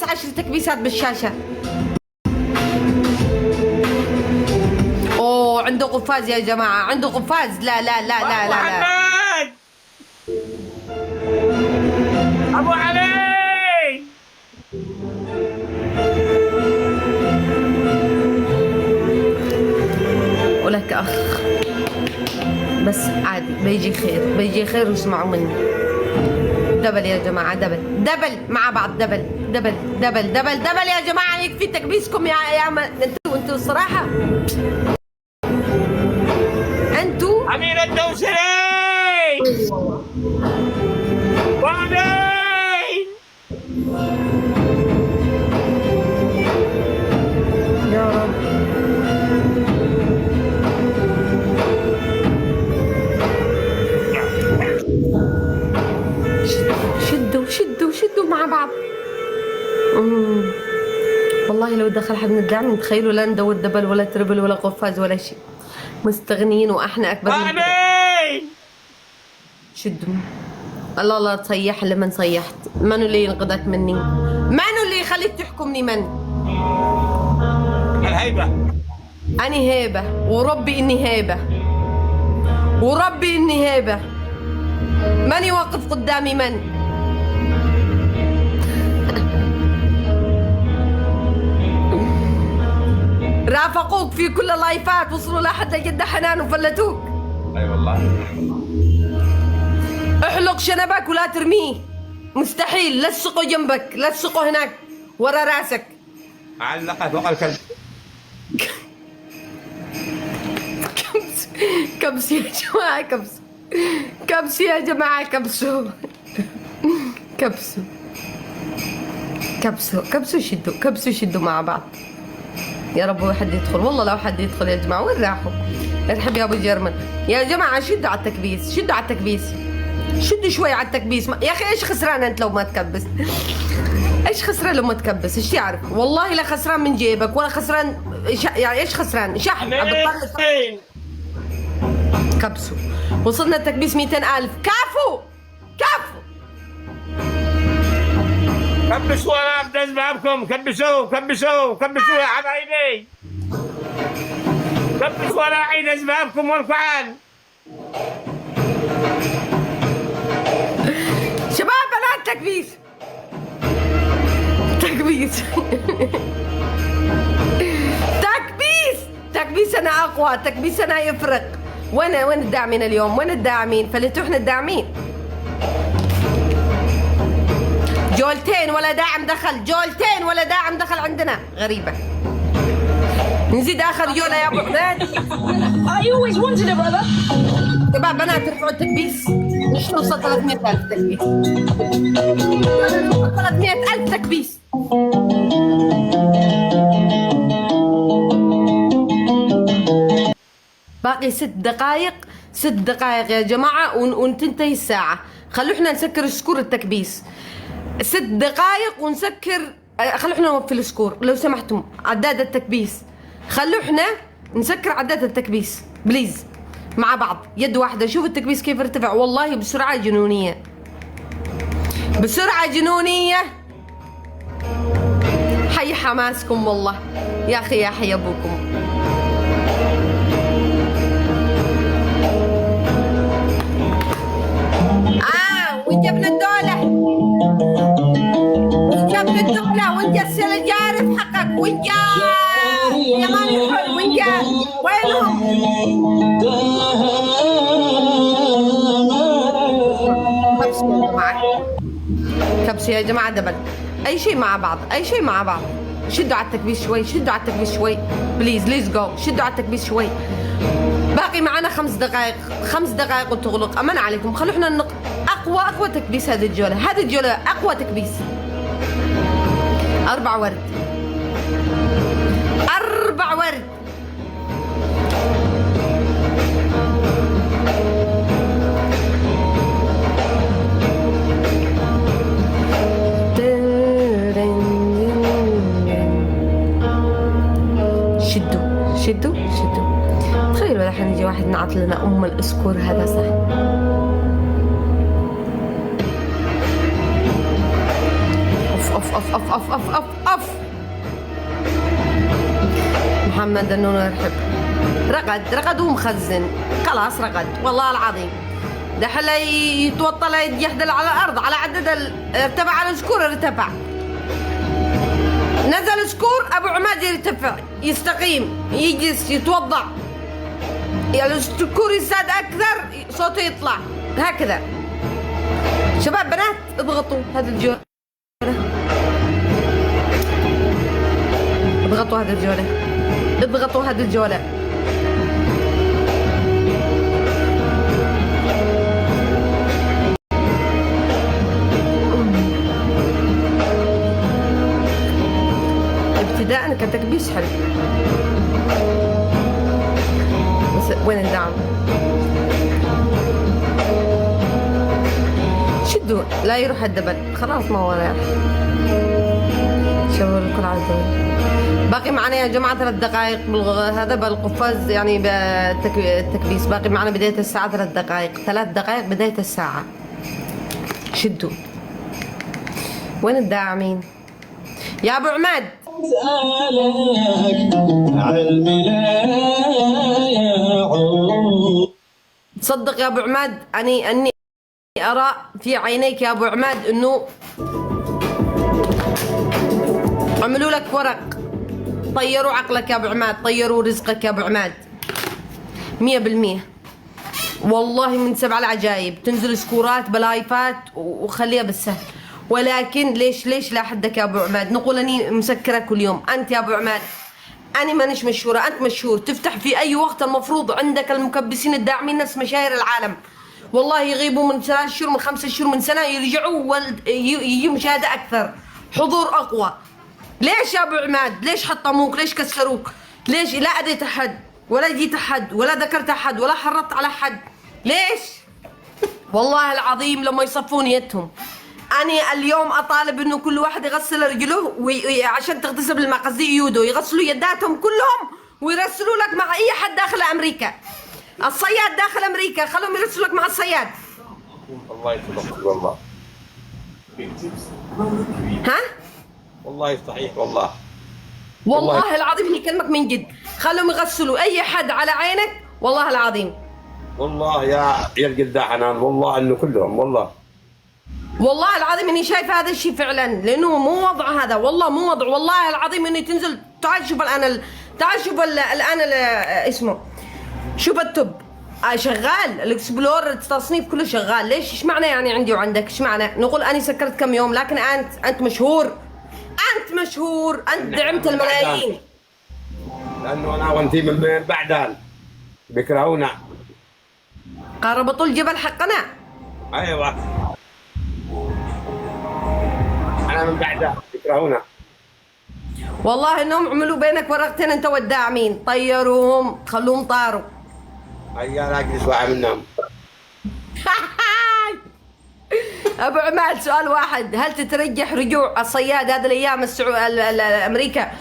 10 تكبيسات بالشاشة. اوه عنده قفاز يا جماعة، عنده قفاز. لا لا لا لا لا لا. ابو علي ولك اخ بس عادي، بيجي خير، بيجي خير واسمعوا مني. دبل يا جماعة، دبل دبل مع بعض، دبل دبل دبل دبل دبل يا جماعة. يكفي تكبيسكم يا انتوا الصراحة، انتوا امير الدوسري وعلي. يا رب. شدوا شدوا شدوا مع بعض. والله لو دخل حد من الدعم تخيلوا لا ندور دبل ولا تربل ولا قفاز ولا شيء، مستغنيين واحنا اكبر من كده. علي شدوا. الله الله تصيح اللي من صيحت. منو اللي ينقذك مني؟ منو اللي يخليك تحكمني؟ من؟ الهيبة. أني هيبة، وربي إني هيبة، وربي إني هيبة. من يوقف قدامي؟ من؟ رافقوك في كل اللايفات، وصلوا لحد جدة حنان وفلتوك. اي والله. احلق شنبك ولا ترميه، مستحيل. لصقه جنبك، لصقه هناك ورا راسك. علقها فوق الكلب. كبس كبس يا جماعة، كبس كبس يا جماعة، كبسوا كبسوا كبسوا كبسوا، شدوا كبسوا شدوا مع بعض. يا رب حد يدخل، والله لو حد يدخل يا جماعة. وين راحوا؟ ارحب يا ابو جرمن. يا جماعة شدوا على التكبيس، شدوا على التكبيس، شدوا شوي على التكبيس. يا اخي ايش خسران انت لو ما تكبس؟ ايش خسران لو ما تكبس؟ ايش تعرف؟ والله لا خسران من جيبك ولا خسران يعني ايش خسران؟ شحن. كبسوا. وصلنا التكبيس 200,000. كافو كافو. كبسوا انا ابدا اسبابكم. كبسوا كبسوا كبسوا يا حبايبي. كبسوا انا اعيد اسبابكم والفعل. شباب بنات تكبيس تكبيس تكبيس تكبيس. انا اقوى تكبيس، انا يفرق. وين الداعمين اليوم؟ وين الداعمين؟ فلتوا احنا الداعمين. جولتين ولا داعم دخل، جولتين ولا داعم دخل عندنا، غريبة. نزيد اخر جولة يا ابو عبيد. شباب بنات ارفعوا التكبيس، مش توصل 300,000 تكبيس. 300,000 تكبيس. باقي 6 دقائق، 6 دقائق يا جماعة وتنتهي الساعة. خلوا احنا نسكر سكور التكبيس. 6 دقائق ونسكر. خلوا احنا نوقف السكور لو سمحتم. عداد التكبيس، خلوا احنا نسكر عداد التكبيس بليز مع بعض. يد واحدة. شوف التكبيس كيف ارتفع، والله بسرعة جنونية، بسرعة جنونية. حي حماسكم والله يا أخي، يا حي أبوكم. وجبنا الدولة، وجبنا الدولة، ونجس الجارف حقك، ونجا يا مالك حل، ونجا وينهم؟ كبسوا يا جماعة، كبسوا يا جماعة. دبل أي شيء مع بعض، أي شيء مع بعض. شدوا على التكبيس شوي، شدوا على التكبيس شوي بليز، ليتس جو. شدوا على التكبيس شوي. باقي معنا 5 دقائق، 5 دقائق وتغلق. أمان عليكم. خلوا احنا أقوى تكبيس هذه الجولة، هذه الجولة أقوى تكبيس. 4 ورد، 4 ورد. شدوا شدوا شدوا. تخيلوا الحين يجي واحد نعط لنا الاسكور هذا صح. اوف اوف أف أف أف أف أف أف. محمد النون يرحب. رقد ومخزن، خلاص رقد والله العظيم. دحين يتوطى يحدل على الأرض على عدد ارتفع على الشكور، ارتفع نزل شكور، أبو عماد يرتفع يستقيم يجلس يتوضع، يعني الشكور يزداد أكثر صوته يطلع هكذا. شباب بنات اضغطوا هذا الجولة، اضغطوا هذا الجولة، اضغطوا هذا الجولة. ابتداء كتكبيس حلو، بس وين الدعم؟ شدوا لا يروح الدبل، خلاص ما هو رايح. شوفوا الكل على الدبل. باقي معنا يا جماعة 3 دقائق هذا بالقفاز، يعني بالتكبيس باقي معنا بداية الساعة 3 دقائق، 3 دقائق بداية الساعة. شدوا. وين الداعمين؟ يا أبو عماد. تصدق يا أبو عماد أني أرى في عينيك يا أبو عماد أنه عملوا لك ورق، طيروا عقلك يا أبو عماد، طيروا رزقك يا أبو عماد 100%. والله من 7 العجائب. تنزل سكورات بلايفات وخليها بالسهل، ولكن ليش لا حدك يا أبو عماد؟ نقول أني مسكرة كل يوم. أنت يا أبو عماد أنا مانيش مشهورة، أنت مشهور، تفتح في أي وقت. المفروض عندك المكبسين الداعمين نفس مشاهير العالم، والله يغيبوا من 3 شهور من 5 شهور من سنة يرجعوا يجي مشاهدة أكثر، حضور أقوى. ليش يا أبو عماد؟ ليش حطموك؟ ليش كسروك؟ ليش لا أديت أحد ولا جيت أحد ولا ذكرت أحد ولا حرضت على أحد؟ ليش؟ والله العظيم لما يصفون نيتهم. أنا اليوم أطالب إنه كل واحد يغسل رجله عشان تغتسل بالماء، قصدي يودو، يغسلوا يداتهم كلهم ويرسلوا لك مع أي حد داخل أمريكا. الصياد داخل أمريكا خلهم يرسلوا لك مع الصياد. الله يصدقك والله. ها؟ والله صحيح والله. والله العظيم اني كلمك من جد، خلهم يغسلوا اي حد على عينك والله العظيم. والله يا القداح حنان والله انه كلهم والله العظيم اني شايفه هذا الشيء فعلا، لانه مو وضع هذا، والله مو وضع. والله العظيم اني تنزل. تعال شوف الان تعال شوف الان اسمه، شوف التوب شغال، الاكسبلور التصنيف كله شغال. ليش؟ ايش معنى يعني عندي وعندك؟ ايش معنى؟ نقول اني سكرت كم يوم، لكن انت مشهور، انت مشهور، انت دعمت الملايين. لانه انا وانتي من بعدان بيكرهونا. قربطوا الجبل حقنا. ايوه انا من بعدان بيكرهونا. والله انهم عملوا بينك ورقتين انت والداعمين، طيروهم خلوهم طاروا. هيا اجلس واحد منهم. ابو عماد سؤال واحد، هل تترجح رجوع الصياد هذه الايام امريكا